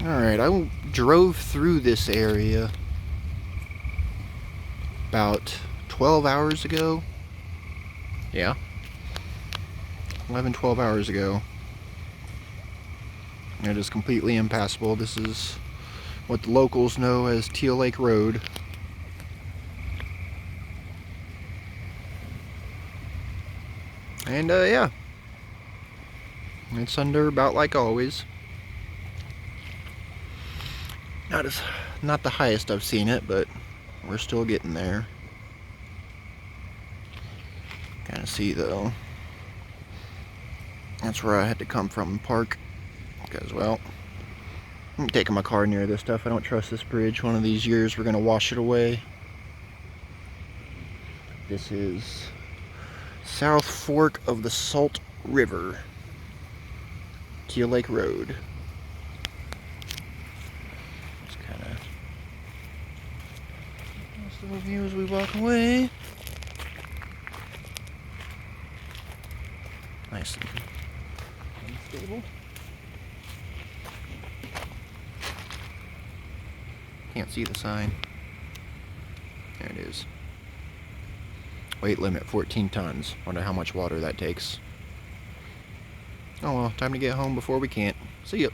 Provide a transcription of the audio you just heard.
Alright, I drove through this area about 12 hours ago. Yeah, 12 hours ago. It is completely impassable. This is what the locals know as Teal Lake Road. And yeah, it's under about like always. Not the highest I've seen it, but we're still getting there. Kind of see though. That's where I had to come from and park, because well, I'm taking my car near this stuff. I don't trust this bridge. One of these years we're gonna wash it away. This is South Fork of the Salt River, Teal Lake Road. Just kind of nice little view as we walk away. Nice and unstable. Can't see the sign. There it is. Weight limit 14 tons. Wonder how much water that takes. Oh well, time to get home before we can't. See ya.